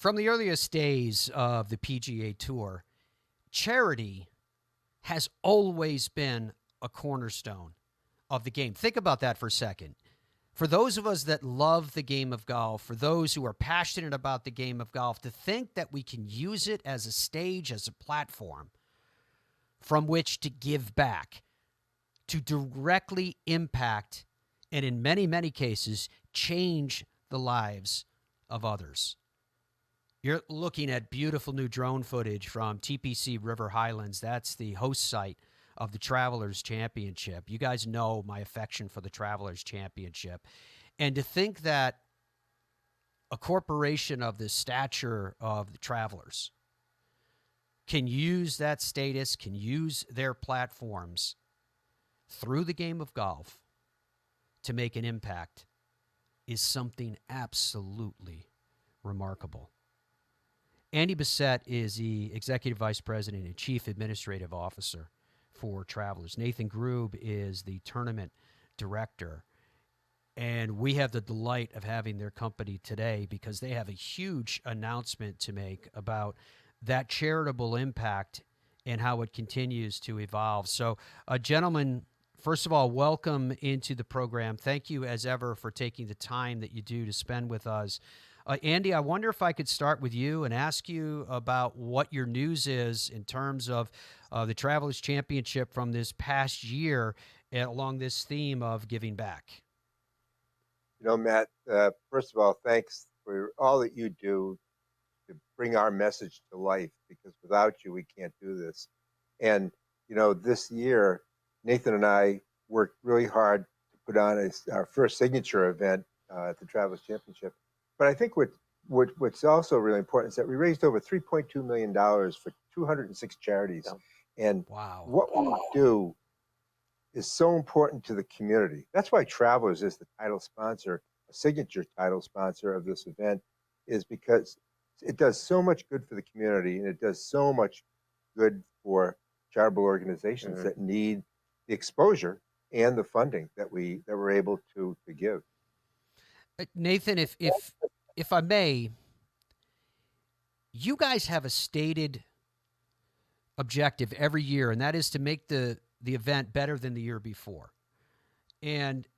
From the earliest days of the PGA Tour, charity has always been a cornerstone of the game. Think about that for a second. For those of us that love the game of golf, for those who are passionate about the game of golf, to think that we can use it as a stage, as a platform from which to give back, to directly impact, and in many, many cases, change the lives of others. You're looking at beautiful new drone footage from TPC River Highlands. That's the host site of the Travelers Championship. You guys know my affection for the Travelers Championship. And to think that a corporation of the stature of the Travelers can use that status, can use their platforms through the game of golf to make an impact is something absolutely remarkable. Andy Bessette is the Executive Vice President and Chief Administrative Officer for Travelers. Nathan Grube is the Tournament Director. And we have the delight of having their company today because they have a huge announcement to make about that charitable impact and how it continues to evolve. So, gentlemen, first of all, welcome into the program. Thank you, as ever, for taking the time that you do to spend with us. Andy, I wonder if I could start with you and ask you about what your news is in terms of the Travelers Championship from this past year along this theme of giving back. You know, Matt, first of all, thanks for all that you do to bring our message to life, because without you, we can't do this. And, you know, this year, Nathan and I worked really hard to put on our first signature event at the Travelers Championship. But I think what's also really important is that we raised over $3.2 million for 206 charities. Yeah. And wow, what we do is so important to the community. That's why Travelers is the title sponsor, a signature title sponsor of this event, is because it does so much good for the community, and it does so much good for charitable organizations that need the exposure and the funding that we're able to give. Nathan, if I may, you guys have a stated objective every year, and that is to make the event better than the year before. And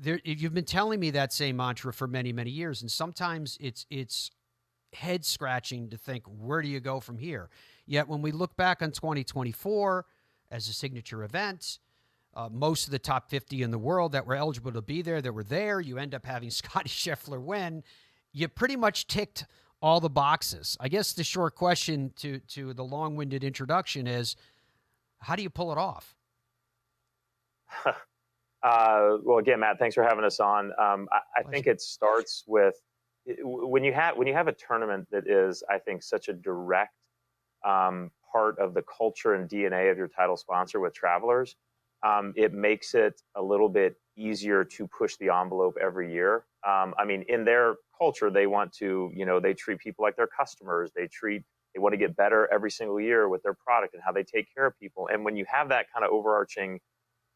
you've been telling me that same mantra for many, many years, and sometimes it's head scratching to think, where do you go from here? Yet when we look back on 2024 as a signature event, most of the top 50 in the world that were eligible to be there, that were there, you end up having Scottie Scheffler win. You pretty much ticked all the boxes. I guess the short question to the long-winded introduction is, how do you pull it off? Well, again, Matt, thanks for having us on. I think it starts with when you have a tournament that is, I think, such a direct part of the culture and DNA of your title sponsor with Travelers. It makes it a little bit easier to push the envelope every year. I mean, in their culture, they want to, they treat people like their customers. They want to get better every single year with their product and how they take care of people. And when you have that kind of overarching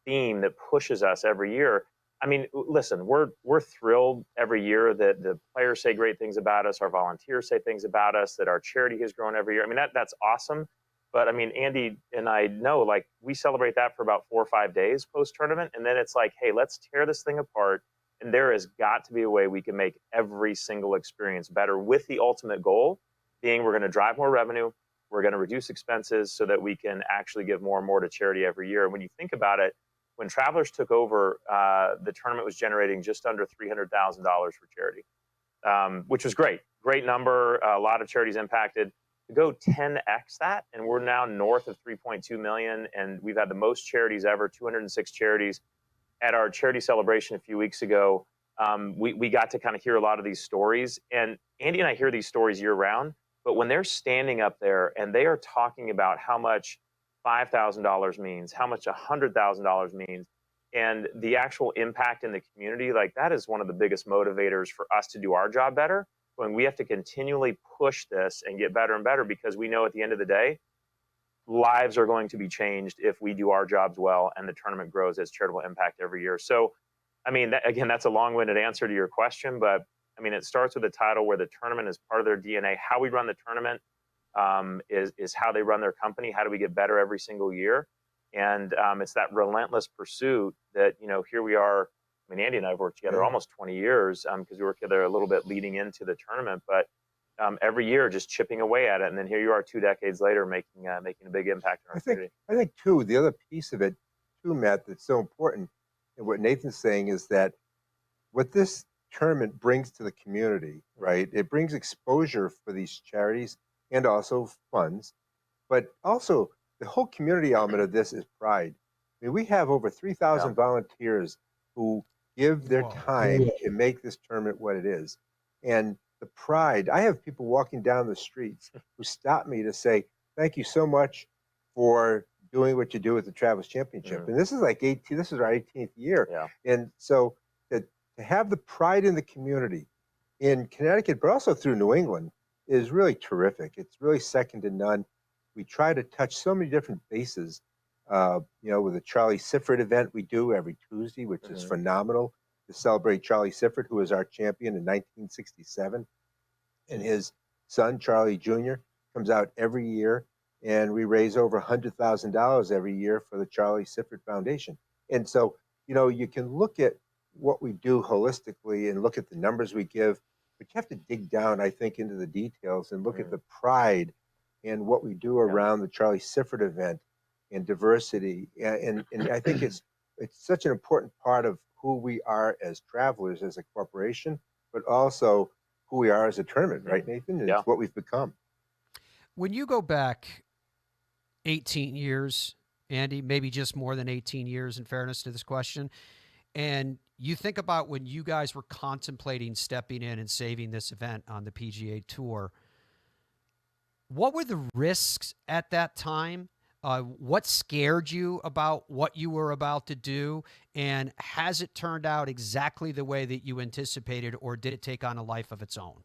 theme that pushes us every year, I mean, listen, we're thrilled every year that the players say great things about us, our volunteers say things about us, that our charity has grown every year. I mean, that's awesome. But I mean, Andy and I know, like, we celebrate that for about 4 or 5 days post-tournament. And then it's like, hey, let's tear this thing apart. And there has got to be a way we can make every single experience better, with the ultimate goal being we're going to drive more revenue, we're going to reduce expenses so that we can actually give more and more to charity every year. And when you think about it, when Travelers took over, the tournament was generating just under $300,000 for charity, which was great. Great number. A lot of charities impacted. To go 10x that, and we're now north of 3.2 million, and we've had the most charities ever, 206 charities. At our charity celebration a few weeks ago, we got to kind of hear a lot of these stories. And Andy and I hear these stories year round, but when they're standing up there and they are talking about how much $5,000 means, how much $100,000 means, and the actual impact in the community, like, that is one of the biggest motivators for us to do our job better. When we have to continually push this and get better and better, because we know at the end of the day, lives are going to be changed if we do our jobs well and the tournament grows as charitable impact every year. So, I mean, again, that's a long-winded answer to your question, but I mean, it starts with a title where the tournament is part of their DNA. How we run the tournament is how they run their company. How do we get better every single year? And it's that relentless pursuit that, here we are. I mean, Andy and I have worked together almost 20 years because we worked together a little bit leading into the tournament, but every year just chipping away at it. And then here you are 2 decades later making a big impact in our community. I think, too, the other piece of it, too, Matt, that's so important, and what Nathan's saying is that what this tournament brings to the community, right? It brings exposure for these charities and also funds, but also the whole community element of this is pride. I mean, we have over 3,000 volunteers who give their time to make this tournament what it is. And the pride, I have people walking down the streets who stop me to say, thank you so much for doing what you do with the Travelers Championship. And this is this is our 18th year. And so to have the pride in the community in Connecticut, but also through New England, is really terrific. It's really second to none. We try to touch so many different bases, with the Charlie Sifford event we do every Tuesday, which is phenomenal, to celebrate Charlie Sifford, who was our champion in 1967. And his son, Charlie Jr., comes out every year, and we raise over $100,000 every year for the Charlie Sifford Foundation. And so, you can look at what we do holistically and look at the numbers we give, but you have to dig down, I think, into the details and look at the pride and what we do around the Charlie Sifford event and diversity. And I think it's such an important part of who we are as travelers, as a corporation, but also who we are as a tournament, right, Nathan? It's what we've become. When you go back 18 years, Andy, maybe just more than 18 years in fairness to this question, and you think about when you guys were contemplating stepping in and saving this event on the PGA Tour, what were the risks at that time? What scared you about what you were about to do? And has it turned out exactly the way that you anticipated, or did it take on a life of its own?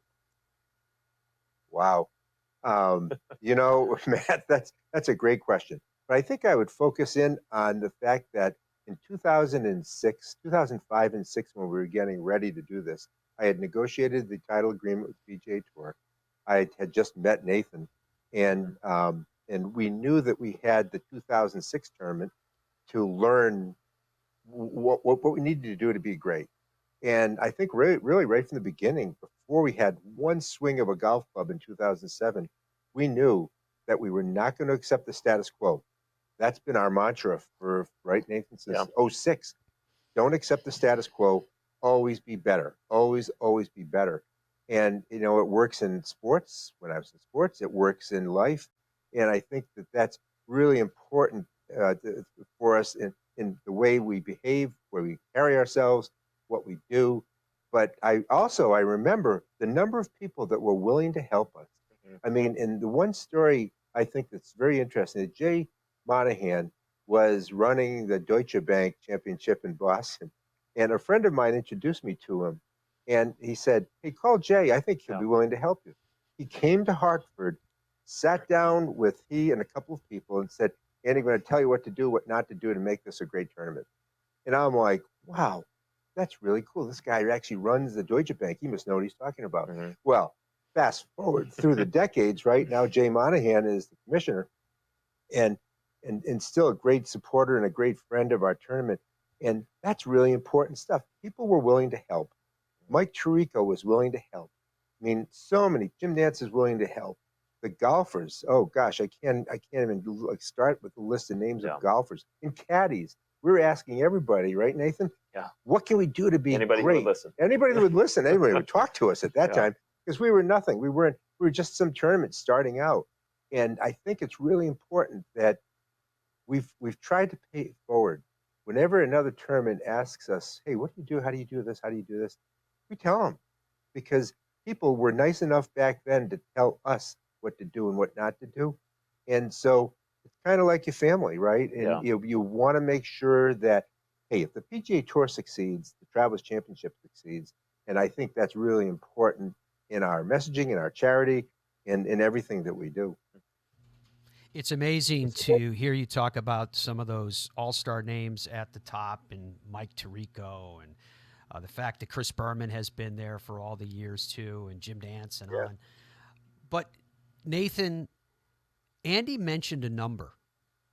Wow. Matt, that's a great question. But I think I would focus in on the fact that in 2005 and 2006, when we were getting ready to do this, I had negotiated the title agreement with PGA Tour. I had just met Nathan, and we knew that we had the 2006 tournament to learn what we needed to do to be great. And I think really right from the beginning, before we had one swing of a golf club in 2007, we knew that we were not going to accept the status quo. That's been our mantra for, right, Nathan, since 06. Don't accept the status quo. Always be better. Always be better. And, it works in sports. When I was in sports, it works in life. And I think that that's really important for us in the way we behave, where we carry ourselves, what we do. But I remember the number of people that were willing to help us. I mean, and the one story I think that's very interesting, Jay Monahan was running the Deutsche Bank Championship in Boston, and a friend of mine introduced me to him, and he said, hey, call Jay. I think he'll be willing to help you. He came to Hartford, sat down with he and a couple of people and said, Andy, I'm going to tell you what to do, what not to do to make this a great tournament. And I'm like, wow, that's really cool. This guy actually runs the Deutsche Bank. He must know what he's talking about. Well, fast forward through the decades, right? Now Jay Monahan is the commissioner and still a great supporter and a great friend of our tournament. And that's really important stuff. People were willing to help. Mike Tirico was willing to help. I mean, so many. Jim Nance is willing to help. The golfers, oh gosh, I can't even start with the list of names of golfers. And caddies, we're asking everybody, right, Nathan? What can we do to be Anybody great? Who would listen. Anybody that would listen. Anybody would talk to us at that time, because we were nothing. We were just some tournament starting out. And I think it's really important that we've tried to pay it forward. Whenever another tournament asks us, hey, what do you do? How do you do this? How do you do this? We tell them, because people were nice enough back then to tell us what to do and what not to do. And so it's kind of like your family, right? And you want to make sure that, hey, if the PGA Tour succeeds, the Travelers Championship succeeds. And I think that's really important in our messaging, in our charity, and in everything that we do. It's amazing to hear you talk about some of those all-star names at the top, and Mike Tirico and The fact that Chris Berman has been there for all the years too, and Jim Nance and Yeah. on. But Nathan, Andy mentioned a number.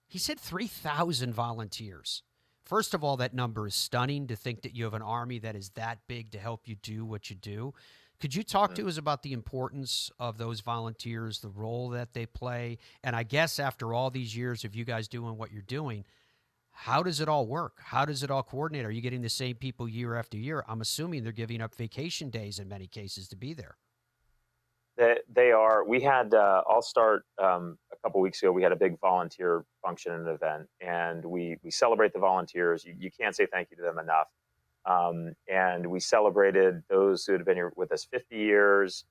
He said 3,000 volunteers. First of all, that number is stunning to think that you have an Army that is that big to help you do what you do. Could you talk to us about the importance of those volunteers, the role that they play? And I guess after all these years of you guys doing what you're doing, how does it all work? How does it all coordinate? Are you getting the same people year after year? I'm assuming they're giving up vacation days in many cases to be there. They are. We had, I'll start a couple weeks ago, we had a big volunteer function and event, and we celebrate the volunteers. You can't say thank you to them enough. And we celebrated those who had been here with us 50 years,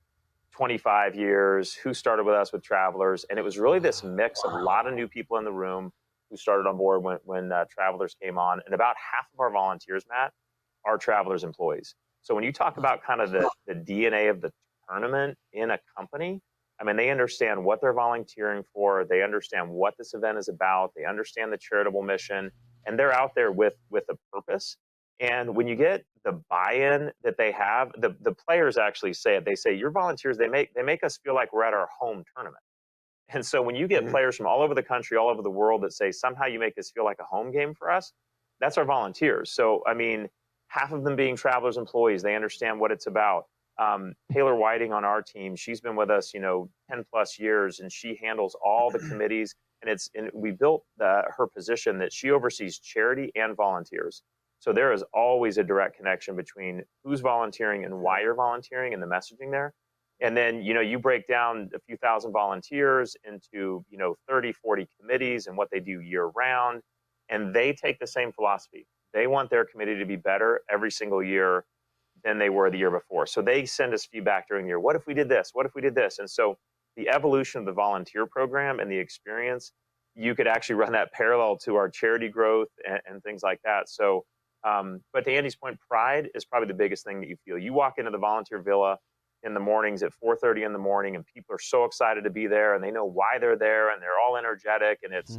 25 years, who started with us with Travelers. And it was really this mix of a lot of new people in the room who started on board when Travelers came on. And about half of our volunteers, Matt, are Travelers employees. So when you talk about kind of the DNA of the tournament in a company, I mean, they understand what they're volunteering for. They understand what this event is about. They understand the charitable mission, and they're out there with a purpose. And when you get the buy-in that they have, the players actually say it. They say, your volunteers, they make us feel like we're at our home tournament. And so when you get players from all over the country, all over the world that say, somehow you make this feel like a home game for us, that's our volunteers. So, I mean, half of them being Travelers employees, they understand what it's about. Taylor Whiting on our team, she's been with us, 10 plus years, and she handles all the committees. And we built her position that she oversees charity and volunteers. So there is always a direct connection between who's volunteering and why you're volunteering and the messaging there. And then, you break down a few thousand volunteers into, 30, 40 committees and what they do year round. And they take the same philosophy. They want their committee to be better every single year than they were the year before. So they send us feedback during the year. What if we did this? What if we did this? And so the evolution of the volunteer program and the experience, you could actually run that parallel to our charity growth and things like that. So, but to Andy's point, pride is probably the biggest thing that you feel. You walk into the volunteer villa in the mornings at 4:30 in the morning, and people are so excited to be there, and they know why they're there, and they're all energetic, and it's,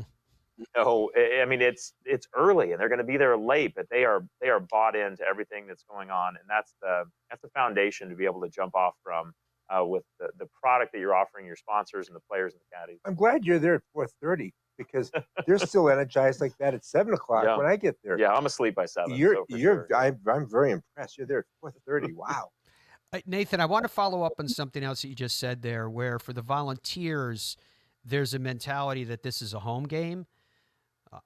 I mean, it's early, and they're going to be there late, but they are bought into everything that's going on, and that's the foundation to be able to jump off from with the product that you're offering your sponsors and the players and the caddies. I'm glad you're there at 4:30 because they're still energized like that at 7 o'clock when I get there. Yeah, I'm asleep by 7. I'm very impressed. You're there at 4:30. Wow. Nathan, I want to follow up on something else that you just said there, where for the volunteers, there's a mentality that this is a home game.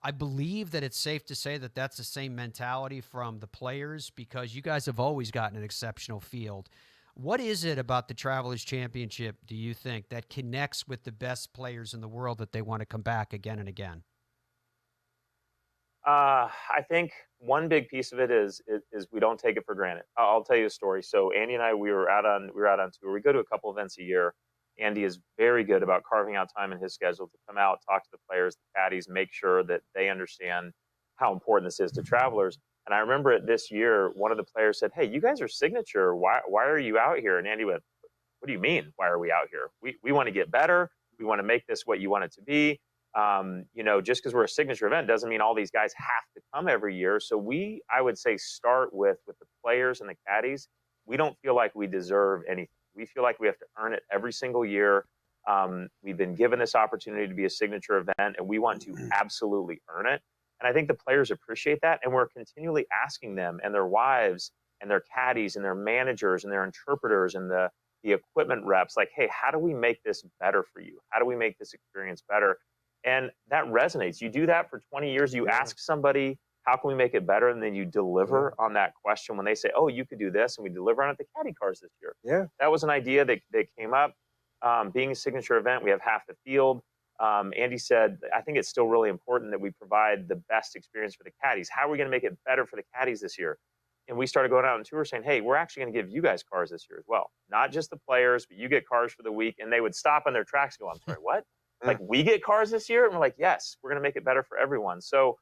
I believe that it's safe to say that that's the same mentality from the players, because you guys have always gotten an exceptional field. What is it about the Travelers Championship, do you think, that connects with the best players in the world that they want to come back again and again? I think one big piece of it is we don't take it for granted. I'll tell you a story. So Andy and I, we were out on tour. We go to a couple events a year. Andy is very good about carving out time in his schedule to come out, talk to the players, the caddies, make sure that they understand how important this is to Travelers. And I remember it this year, one of the players said, "Hey, you guys are Signature. Why are you out here?" And Andy went, "What do you mean? Why are we out here? We want to get better. We want to make this what you want it to be. Just because we're a signature event doesn't mean all these guys have to come every year." So I would say, start with the players and the caddies. We don't feel like we deserve anything. We feel like we have to earn it every single year. We've been given this opportunity to be a signature event, and we want to absolutely earn it. And I think the players appreciate that. And we're continually asking them and their wives and their caddies and their managers and their interpreters and the equipment reps, like, "Hey, how do we make this better for you? How do we make this experience better?" And that resonates. You do that for 20 years. You ask somebody, how can we make it better? And then you deliver on that question when they say, "Oh, you could do this." And we deliver on it. The caddy cars this year. Yeah. That was an idea that came up. Being a signature event, we have half the field. Andy said, "I think it's still really important that we provide the best experience for the caddies. How are we going to make it better for the caddies this year?" And we started going out on tour saying, "Hey, we're actually going to give you guys cars this year as well. Not just the players, but you get cars for the week." And they would stop on their tracks and go, "I'm sorry, what? Like, we get cars this year?" And we're like, "Yes, we're going to make it better for everyone." So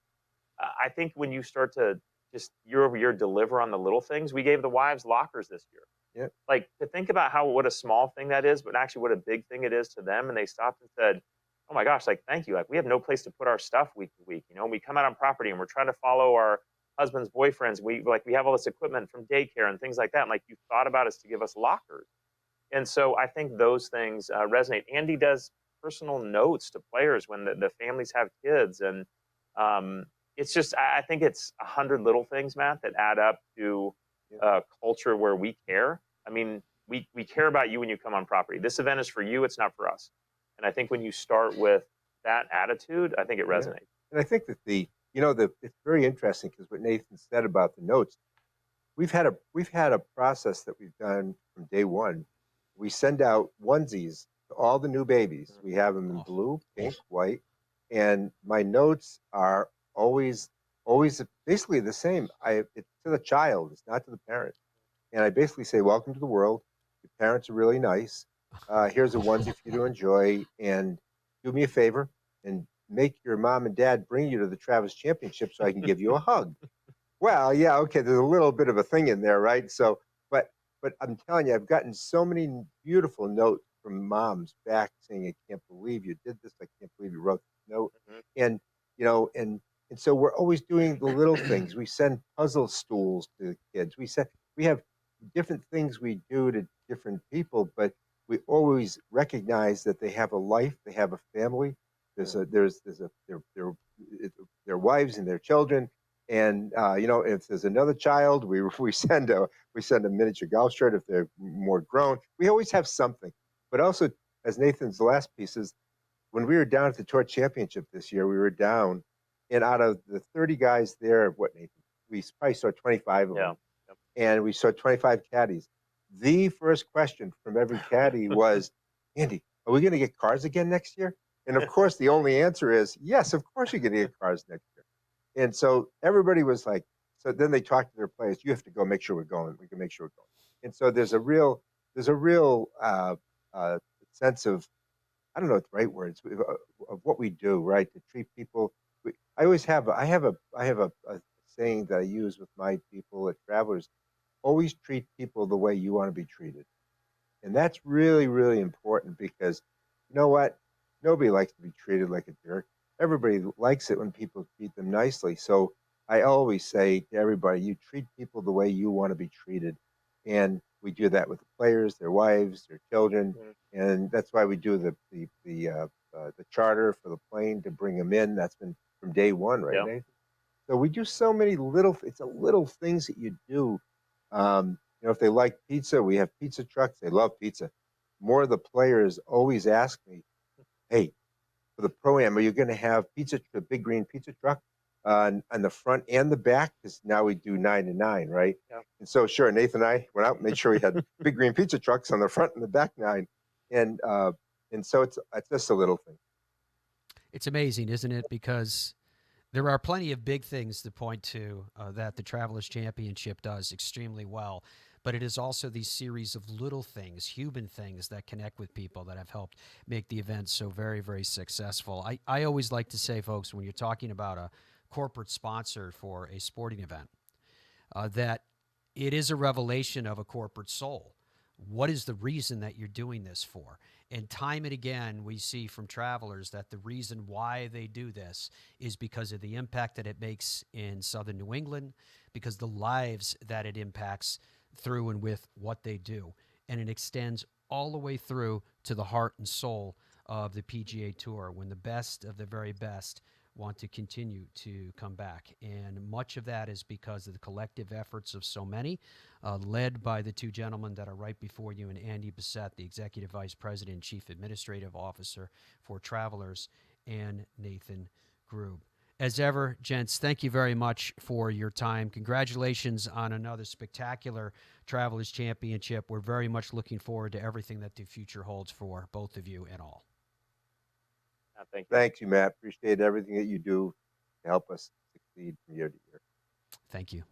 I think when you start to just year over year deliver on the little things, we gave the wives lockers this year. Yeah. Like, to think about what a small thing that is, but actually what a big thing it is to them. And they stopped and said, "Oh my gosh, like, thank you. Like, we have no place to put our stuff week to week. We come out on property and we're trying to follow our husbands, boyfriends. We have all this equipment from daycare and things like that. And like, you thought about us to give us lockers. And so I think those things resonate. Andy does personal notes to players when the families have kids. And it's just, I think it's 100 little things, Matt, that add up to a culture where we care. I mean, we care about you when you come on property. This event is for you. It's not for us. And I think when you start with that attitude, I think it resonates. And I think that it's very interesting because what Nathan said about the notes, we've had a process that we've done from day one. We send out onesies to all the new babies. We have them in blue, pink, white, and my notes are always basically the same. It's to the child, it's not to the parent. And I basically say, welcome to the world. Your parents are really nice. Here's a onesie for you to enjoy, and do me a favor and make your mom and dad bring you to the Travis Championship so I can give you a hug. Well, yeah, okay, there's a little bit of a thing in there, right? So, but I'm telling you, I've gotten so many beautiful notes from moms back saying, I can't believe you did this. I can't believe you wrote this note. And, and so we're always doing the little things. We send puzzle stools to the kids. We have different things we do to different people, but we always recognize that they have a life, they have a family. Their wives and their children, and if there's another child, we send a miniature golf shirt if they're more grown. We always have something. But also, as Nathan's last piece is, when we were down at the Tour Championship this year, we were down, and out of the 30 guys there, what, Nathan? We probably saw 25 of them, and we saw 25 caddies. The first question from every caddy was, Andy, are we going to get cars again next year? And of course, the only answer is, yes, of course you're going to get cars next year. And so everybody was like, so then they talked to their players, you have to go make sure we're going. We can make sure we're going. And so there's a real sense of, I don't know what the right words, of what we do, right? To treat people. I have a saying that I use with my people at Travelers, always treat people the way you want to be treated. And that's really, really important because you know what? Nobody likes to be treated like a jerk. Everybody likes it when people treat them nicely. So I always say to everybody, you treat people the way you want to be treated. And we do that with the players, their wives, their children. And that's why we do the charter for the plane to bring them in. That's been from day one, right, Nathan? So we do so many it's a little things that you do. If they like pizza, we have pizza trucks. They love pizza. More of the players always ask me, hey, for the Pro-Am, are you going to have a big green pizza truck on the front and the back? Because now we do 9 to 9, right? Yeah. And so, sure, Nathan and I went out and made sure we had big green pizza trucks on the front and the back 9. And so it's just a little thing. It's amazing, isn't it? Because there are plenty of big things to point to that the Travelers Championship does extremely well. But it is also these series of little things, human things that connect with people that have helped make the event so very, very successful. I always like to say, folks, when you're talking about a corporate sponsor for a sporting event, that it is a revelation of a corporate soul. What is the reason that you're doing this for? And time and again, we see from Travelers that the reason why they do this is because of the impact that it makes in southern New England, because the lives that it impacts through and with what they do. And it extends all the way through to the heart and soul of the PGA Tour when the best of the very best want to continue to come back. And much of that is because of the collective efforts of so many, led by the two gentlemen that are right before you, and Andy Bessette, the Executive Vice President and Chief Administrative Officer for Travelers, and Nathan Grube. As ever, gents, thank you very much for your time. Congratulations on another spectacular Travelers Championship. We're very much looking forward to everything that the future holds for both of you and all. Thank you. Thank you, Matt. Appreciate everything that you do to help us succeed from year to year. Thank you.